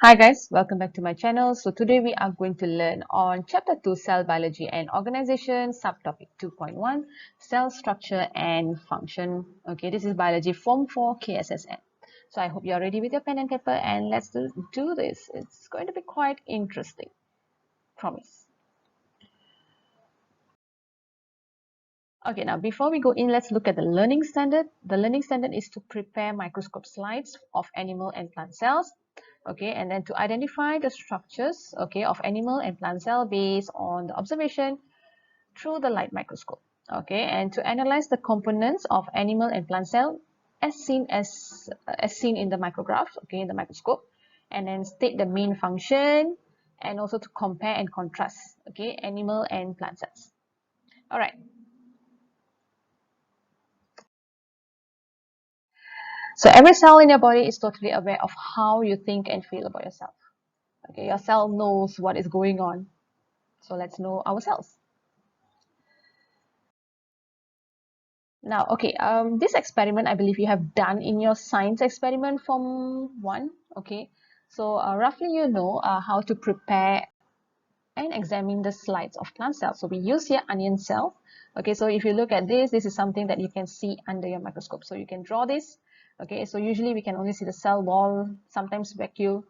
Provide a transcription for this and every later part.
Hi guys, welcome back to my channel. So today we are going to learn on chapter 2 cell biology and organization, subtopic 2.1 cell structure and function. Okay, this is biology form 4 Kssm. So I hope you're ready with your pen and paper and let's do this. It's going to be quite interesting, promise. Okay, now before we go in, let's look at the learning standard. The learning standard is to prepare microscope slides of animal and plant cells. Okay, and then to identify the structures, okay, of animal and plant cell based on the observation through the light microscope. Okay, and to analyze the components of animal and plant cell as seen in the micrograph, okay, in the microscope, and then state the main function and also to compare and contrast, okay, animal and plant cells. All right. So every cell in your body is totally aware of how you think and feel about yourself. Okay, your cell knows what is going on. So let's know ourselves. Now, okay, this experiment I believe you have done in your science experiment form 1. Okay, so roughly you know how to prepare and examine the slides of plant cells. So we use here onion cell. Okay, so if you look at this, this is something that you can see under your microscope. So you can draw this. Okay, so usually we can only see the cell wall, sometimes vacuole.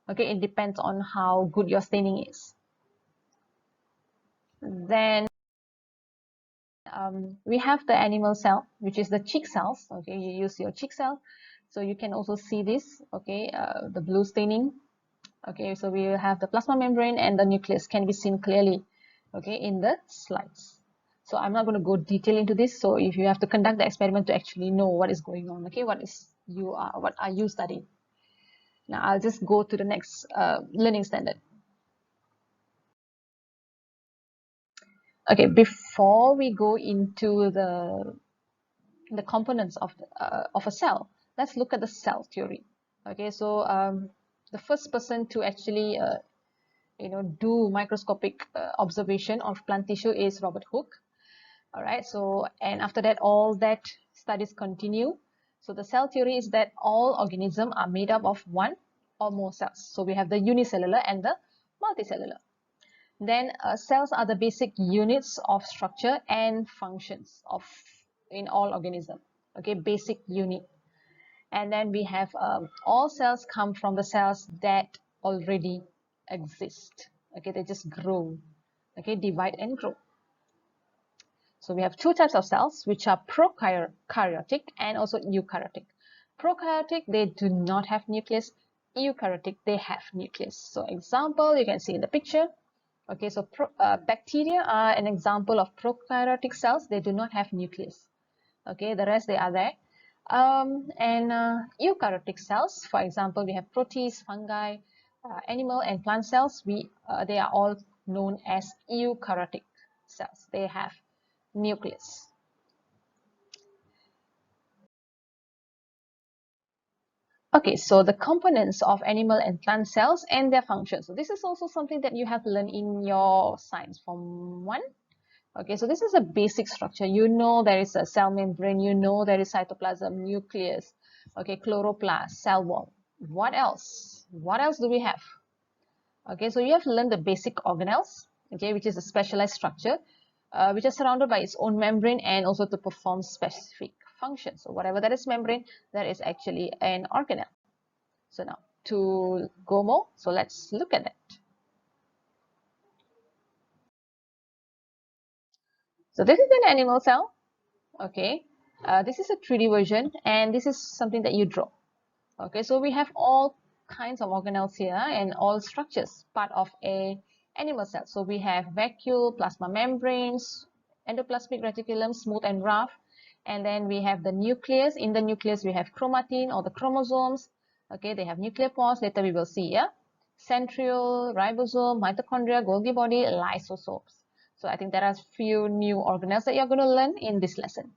Okay, it depends on how good your staining is. Then we have the animal cell, which is the cheek cells. Okay, you use your cheek cell. So you can also see this, okay, the blue staining. Okay, so we have the plasma membrane and the nucleus can be seen clearly, okay, in the slides. So I'm not going to go detail into this. So if you have to conduct the experiment to actually know what is going on, okay, what are you studying? Now I'll just go to the next learning standard. Okay, before we go into the components of a cell, let's look at the cell theory. Okay, so the first person to actually do microscopic observation of plant tissue is Robert Hooke. All right, so and after that all that studies continue. So the cell theory is that all organisms are made up of one or more cells. So we have the unicellular and the multicellular. Then cells are the basic units of structure and functions of in all organisms. Okay, basic unit. And then we have all cells come from the cells that already exist. Okay, they just grow. Okay, divide and grow. So we have two types of cells, which are prokaryotic and also eukaryotic. Prokaryotic, they do not have nucleus. Eukaryotic, they have nucleus. So example, you can see in the picture. Okay, so bacteria are an example of prokaryotic cells. They do not have nucleus. Okay, the rest they are there. Eukaryotic cells, for example, we have protists, fungi, animal and plant cells. They are all known as eukaryotic cells. They have nucleus. Okay, so the components of animal and plant cells and their functions. So this is also something that you have learned in your science form 1. Okay, so this is a basic structure. You know there is a cell membrane, you know there is cytoplasm, nucleus, okay, chloroplast, cell wall. What else? What else do we have? Okay, so you have learned the basic organelles, okay, which is a specialized structure, which is surrounded by its own membrane and also to perform specific functions. So whatever that is membrane, that is actually an organelle. So now to go more, so let's look at that. So this is an animal cell. Okay, this is a 3D version and this is something that you draw. Okay, so we have all kinds of organelles here and all structures part of a animal cell. So we have vacuole, plasma membranes, endoplasmic reticulum, smooth and rough, and then we have the nucleus. In the nucleus we have chromatin or the chromosomes. Okay, they have nuclear pores. Later we will see, yeah, centriole, ribosome, mitochondria, Golgi body, lysosomes. So I think there are few new organelles that you're going to learn in this lesson.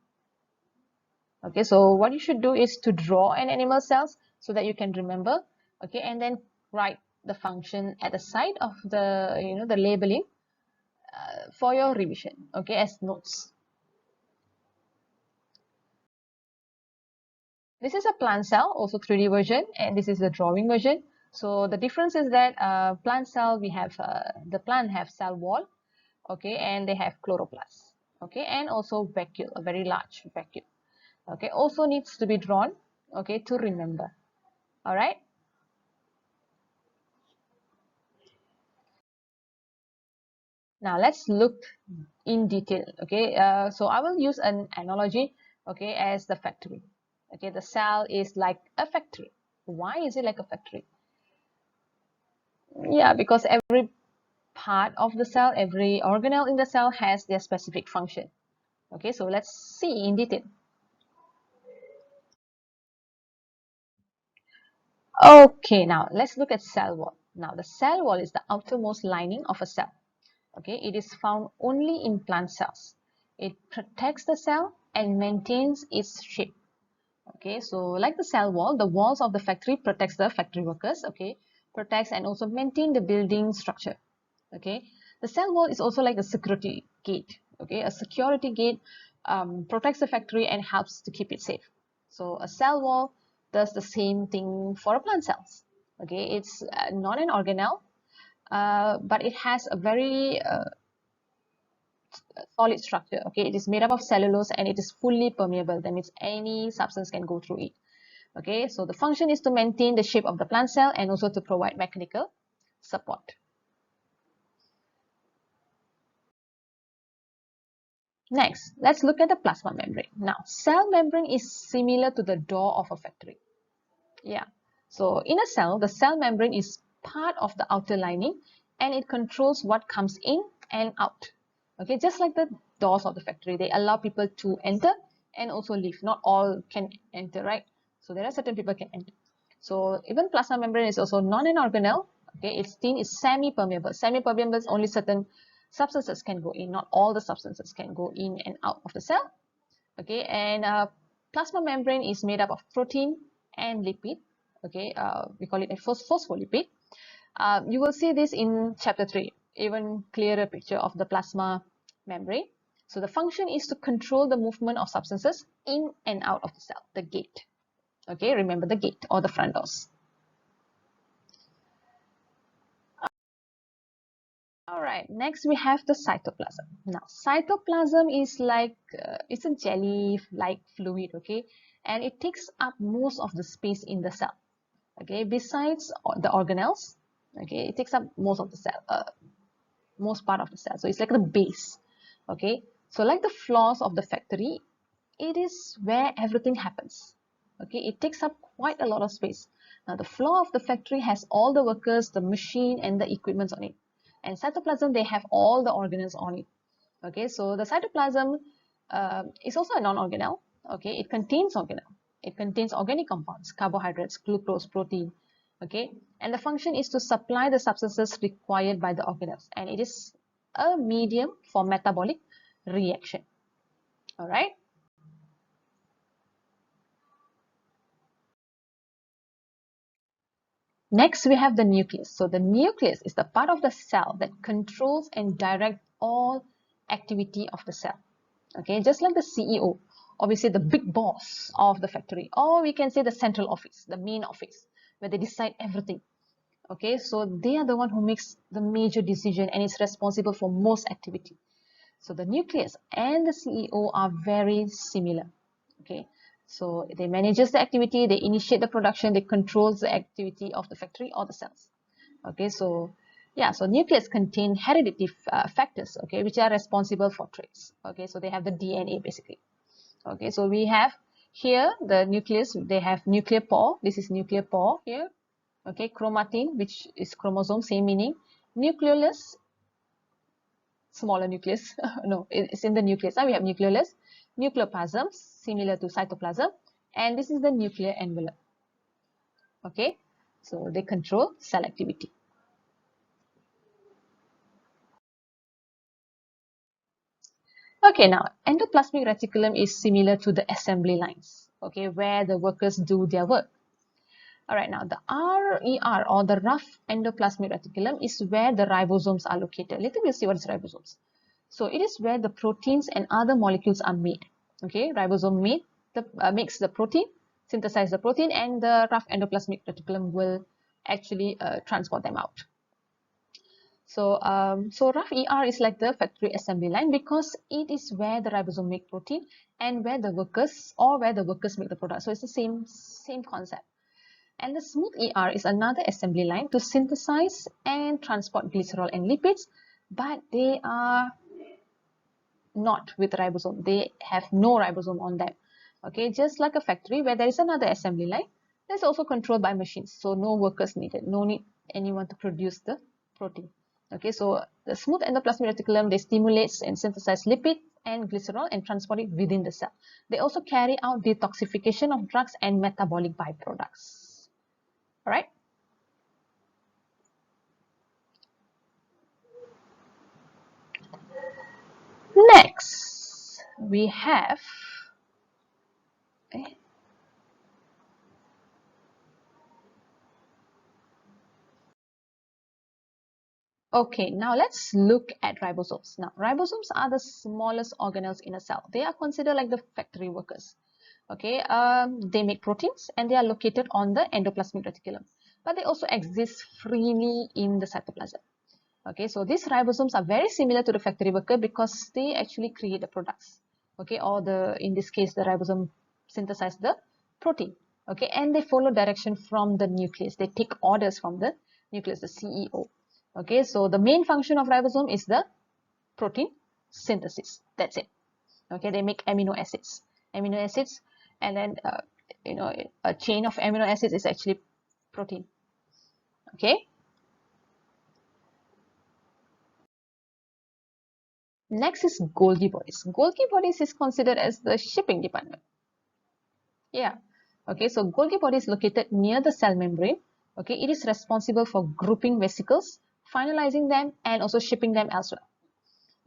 Okay, so what you should do is to draw an animal cells so that you can remember. Okay, and then write the function at the side of the the labeling for your revision. Okay, as notes. This is a plant cell, also 3D version, and this is the drawing version. So the difference is that plant cell, we have the plant have cell wall, okay, and they have chloroplast, okay, and also vacuole, a very large vacuole, okay, also needs to be drawn, okay, to remember. All right. Now let's look in detail, okay. So I will use an analogy, okay, as the factory. Okay, the cell is like a factory. Why is it like a factory? Yeah, because every part of the cell, every organelle in the cell has their specific function. Okay, so let's see in detail. Okay, now let's look at cell wall. Now the cell wall is the outermost lining of a cell. Okay, it is found only in plant cells. It protects the cell and maintains its shape. Okay, so like the cell wall, the walls of the factory protects the factory workers, okay, protects and also maintain the building structure. Okay, the cell wall is also like a security gate. Okay, a security gate protects the factory and helps to keep it safe. So a cell wall does the same thing for a plant cells. Okay, it's not an organelle, but it has a very solid structure. Okay, it is made up of cellulose and it is fully permeable. That means any substance can go through it. Okay, so the function is to maintain the shape of the plant cell and also to provide mechanical support. Next, let's look at the plasma membrane. Now, cell membrane is similar to the door of a factory. Yeah, so in a cell, the cell membrane is part of the outer lining and it controls what comes in and out. Okay, just like the doors of the factory, they allow people to enter and also leave. Not all can enter, right? So there are certain people can enter. So even plasma membrane is also not an organelle. Okay, its thin is semi-permeable. Semi-permeable is only certain substances can go in. Not all the substances can go in and out of the cell. Okay, and plasma membrane is made up of protein and lipid. Okay, we call it a phospholipid. You will see this in chapter 3, even clearer picture of the plasma membrane. So the function is to control the movement of substances in and out of the cell, the gate. Okay, remember the gate or the front doors. All right, next we have the cytoplasm. Now, cytoplasm is like, it's a jelly-like fluid, okay? And it takes up most of the space in the cell, okay? Besides the organelles, okay? It takes up most of the cell, most part of the cell. So it's like the base, okay? So like the floors of the factory, it is where everything happens, okay? It takes up quite a lot of space. Now, the floor of the factory has all the workers, the machine, and the equipment on it. And cytoplasm, they have all the organelles on it. Okay, so the cytoplasm is also a non-organelle. Okay, it contains organelle. It contains organic compounds, carbohydrates, glucose, protein. Okay, and the function is to supply the substances required by the organelles, and it is a medium for metabolic reaction. All right. Next, we have the nucleus. So the nucleus is the part of the cell that controls and directs all activity of the cell. Okay, just like the CEO, obviously the big boss of the factory, or we can say the central office, the main office, where they decide everything. Okay, so they are the one who makes the major decision and is responsible for most activity. So the nucleus and the CEO are very similar. Okay, so they manages the activity, they initiate the production, they controls the activity of the factory or the cells. Okay, so yeah, so nucleus contain hereditary factors, okay, which are responsible for traits. Okay, so they have the DNA basically. Okay, so we have here the nucleus, they have nuclear pore. This is nuclear pore here. Okay, chromatin, which is chromosome, same meaning. Nucleolus, smaller nucleus. No, it's in the nucleus. Now we have nucleolus, nucleoplasm, similar to cytoplasm, and this is the nuclear envelope. Okay, so they control cell activity. Okay, now endoplasmic reticulum is similar to the assembly lines, okay, where the workers do their work. All right, now the RER or the rough endoplasmic reticulum is where the ribosomes are located. Later we'll see what is ribosomes. So it is where the proteins and other molecules are made. Okay, ribosome makes the protein, synthesize the protein, and the rough endoplasmic reticulum will actually transport them out. So, so rough ER is like the factory assembly line because it is where the ribosome make protein and where the workers make the product. So it's the same concept. And the smooth ER is another assembly line to synthesize and transport glycerol and lipids, but they are not with ribosome. They have no ribosome on them. Okay, just like a factory where there is another assembly line, that's also controlled by machines. So no workers needed, no need anyone to produce the protein. Okay, so the smooth endoplasmic reticulum, they stimulate and synthesize lipid and glycerol and transport it within the cell. They also carry out detoxification of drugs and metabolic byproducts. All right. Next, we have okay, now let's look at ribosomes. Now, ribosomes are the smallest organelles in a cell. They are considered like the factory workers. Okay, they make proteins and they are located on the endoplasmic reticulum, but they also exist freely in the cytoplasm. Okay, so these ribosomes are very similar to the factory worker because they actually create the products. Okay, or in this case, the ribosome synthesize the protein. Okay, and they follow direction from the nucleus. They take orders from the nucleus, the CEO. Okay, so the main function of ribosome is the protein synthesis. That's it. Okay, they make amino acids. And then a chain of amino acids is actually protein. Okay. Next is Golgi Bodies. Golgi Bodies is considered as the shipping department. Yeah. Okay, so Golgi Body is located near the cell membrane. Okay, it is responsible for grouping vesicles, finalizing them, and also shipping them elsewhere.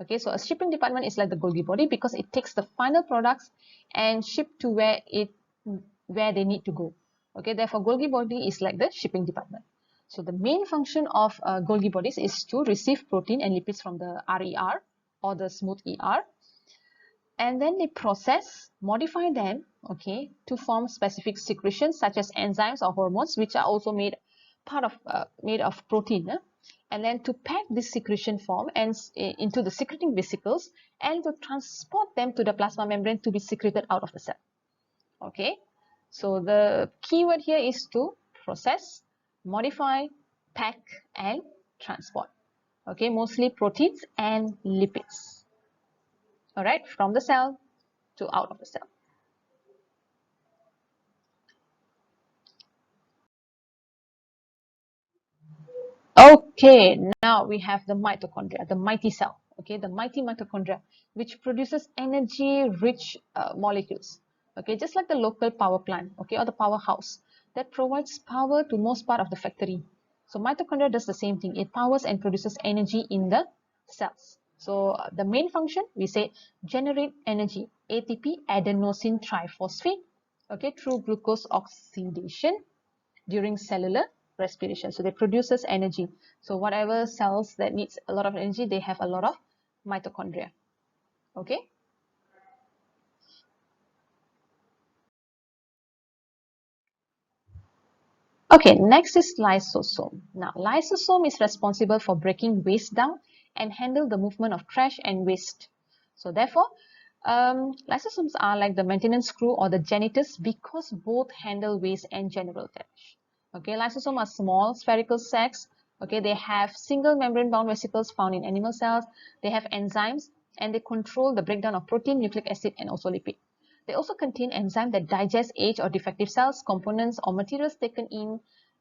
Okay, so a shipping department is like the Golgi Body because it takes the final products and ship to where they need to go. Okay, therefore Golgi Body is like the shipping department. So the main function of Golgi Bodies is to receive protein and lipids from the RER or the smooth ER, and then they process, modify them, okay, to form specific secretions such as enzymes or hormones, which are also made of protein, and then to pack this secretion form and into the secreting vesicles and to transport them to the plasma membrane to be secreted out of the cell. Okay, so the keyword here is to process, modify, pack, and transport. Okay, mostly proteins and lipids. All right, from the cell to out of the cell. Okay, now we have the mitochondria, the mighty cell. Okay, the mighty mitochondria, which produces energy-rich molecules. Okay, just like the local power plant, okay, or the powerhouse that provides power to most part of the factory. So mitochondria does the same thing. It powers and produces energy in the cells. So the main function, we say, generate energy, ATP, adenosine triphosphate, okay, through glucose oxidation during cellular respiration. So they produces energy. So whatever cells that needs a lot of energy, they have a lot of mitochondria. Okay. Okay, next is lysosome. Now, lysosome is responsible for breaking waste down and handle the movement of trash and waste. So therefore, lysosomes are like the maintenance crew or the janitors because both handle waste and general trash. Okay, lysosomes are small spherical sacs. Okay, they have single membrane bound vesicles found in animal cells. They have enzymes and they control the breakdown of protein, nucleic acid, and also lipid. They also contain enzymes that digest aged or defective cells, components, or materials taken in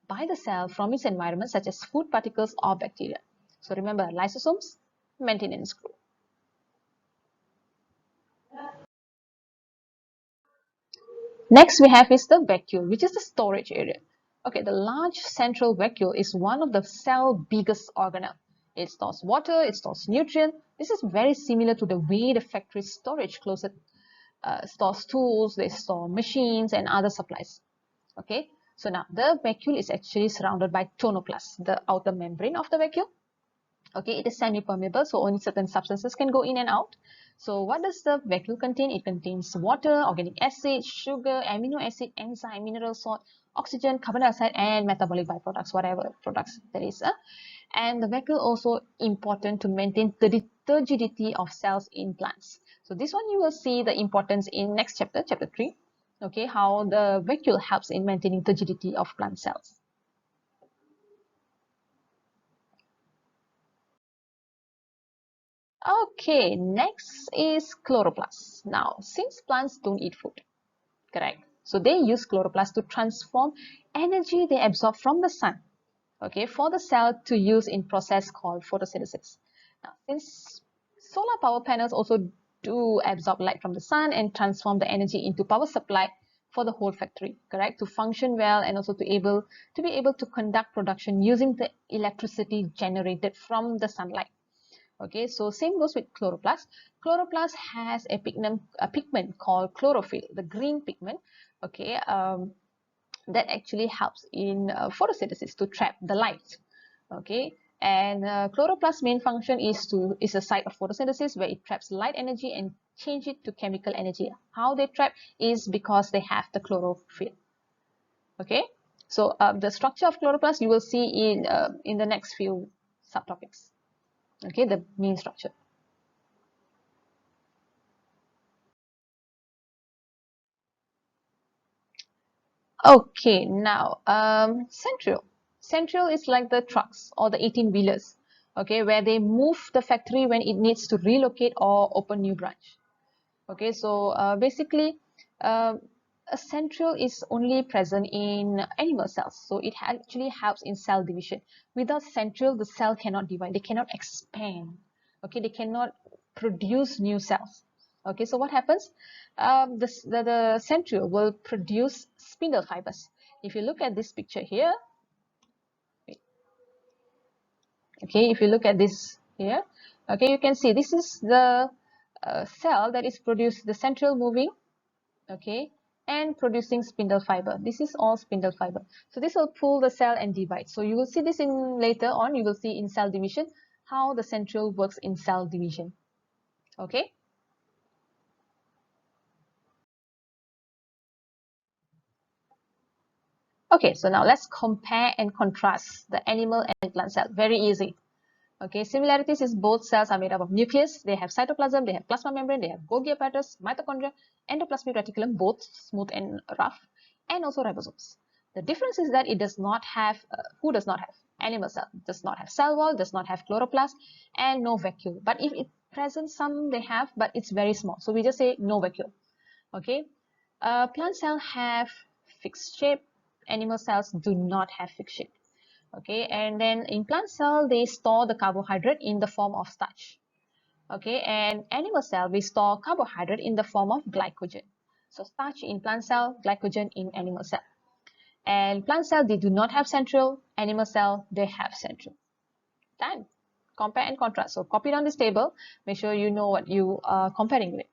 by the cell from its environment, such as food particles or bacteria. So remember, lysosomes, maintenance crew. Next we have is the vacuole, which is the storage area. Okay, the large central vacuole is one of the cell biggest organelle. It stores water, it stores nutrients. This is very similar to the way the factory storage closet stores tools, they store machines and other supplies. Okay, so now the vacuole is actually surrounded by tonoplast, the outer membrane of the vacuole. Okay, it is semi-permeable, so only certain substances can go in and out. So what does the vacuole contain? It contains water, organic acid, sugar, amino acid, enzyme, mineral salt, oxygen, carbon dioxide, and metabolic byproducts, whatever products there is. And the vacuole also important to maintain the turgidity of cells in plants. So this one you will see the importance in next chapter, chapter 3. Okay, how the vacuole helps in maintaining turgidity of plant cells. Okay, next is chloroplast. Now, since plants don't eat food, correct? So they use chloroplast to transform energy they absorb from the sun, okay, for the cell to use in process called photosynthesis. Now, since solar power panels also do absorb light from the sun and transform the energy into power supply for the whole factory, correct, to function well and also to be able to conduct production using the electricity generated from the sunlight. Okay, so same goes with chloroplast. Chloroplast has a pigment called chlorophyll, the green pigment. Okay, that actually helps in photosynthesis to trap the light. Okay, and chloroplast's main function is a site of photosynthesis where it traps light energy and change it to chemical energy. How they trap is because they have the chlorophyll. Okay, so the structure of chloroplast you will see in the next few subtopics. Okay, the main structure. Okay, now central. Central is like the trucks or the 18-wheelers, okay, where they move the factory when it needs to relocate or open new branch. Okay, so basically, a central is only present in animal cells, so it actually helps in cell division. Without central, the cell cannot divide, they cannot expand. Okay, they cannot produce new cells. Okay, so what happens? The centriole will produce spindle fibers. If you look at this picture here, okay, if you look at this here, okay, you can see this is the cell that is produced, the centriole moving, okay, and producing spindle fiber. This is all spindle fiber. So this will pull the cell and divide. So you will see this in later on, you will see in cell division, how the centriole works in cell division. Okay. Okay, so now let's compare and contrast the animal and plant cell. Very easy. Okay, similarities is both cells are made up of nucleus, they have cytoplasm, they have plasma membrane, they have Golgi apparatus, mitochondria, endoplasmic reticulum, both smooth and rough, and also ribosomes. The difference is that it does not have, who does not have? Animal cell does not have cell wall, does not have chloroplast, and no vacuole. But if it presents, some they have, but it's very small. So we just say no vacuole. Okay, plant cells have fixed shape, animal cells do not have fixed shape. Okay, and then in plant cell they store the carbohydrate in the form of starch. Okay, and animal cell we store carbohydrate in the form of glycogen. So starch in plant cell, glycogen in animal cell. And plant cell they do not have central, animal cell they have central. Done. Compare and contrast. So copy it on this table, make sure you know what you are comparing with.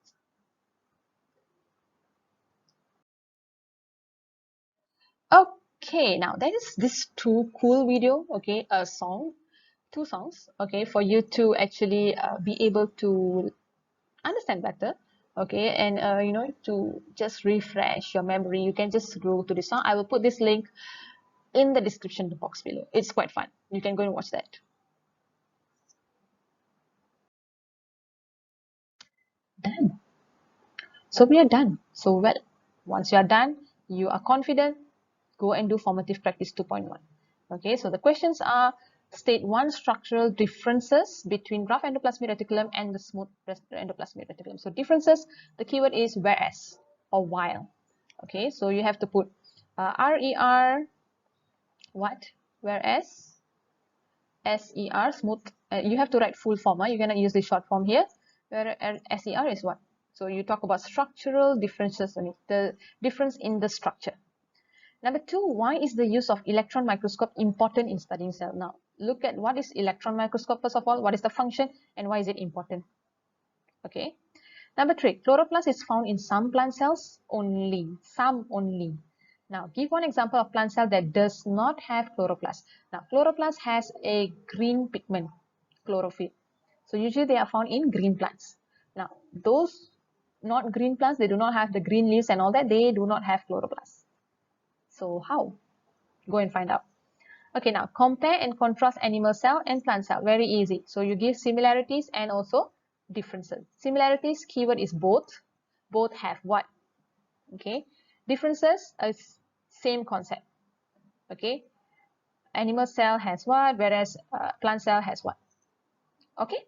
Okay, now that is this two cool video, okay, a song, two songs, okay, for you to actually be able to understand better, okay, and you know, to just refresh your memory, you can just go to the song. I will put this link in the description box below. It's quite fun. You can go and watch that. Done. So we are done. So well, once you are done, you are confident, go and do formative practice 2.1. Okay, so the questions are: state one structural differences between rough endoplasmic reticulum and the smooth endoplasmic reticulum. So differences, the keyword is whereas or while. Okay, so you have to put RER what, whereas, SER smooth. You have to write full form. You cannot use the short form here. Where SER is what? So you talk about structural differences, the difference in the structure. Number two, why is the use of electron microscope important in studying cell? Now, look at what is electron microscope first of all, what is the function, and why is it important? Okay. Number three, chloroplast is found in some plant cells only, some only. Now, give one example of plant cell that does not have chloroplast. Now, chloroplast has a green pigment. chlorophyll. So usually they are found in green plants. Now, those not green plants, they do not have the green leaves and all that, they do not have chloroplasts. So how? Go and find out. Okay, now compare and contrast animal cell and plant cell. Very easy. So you give similarities and also differences. Similarities, keyword is both. Both have what? Okay. Differences is same concept. Okay. Animal cell has what, whereas plant cell has what. Okay.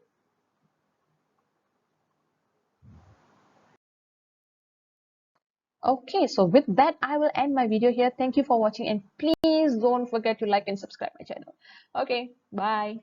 Okay, so with that, I will end my video here. Thank you for watching and please don't forget to like and subscribe my channel. Okay, bye.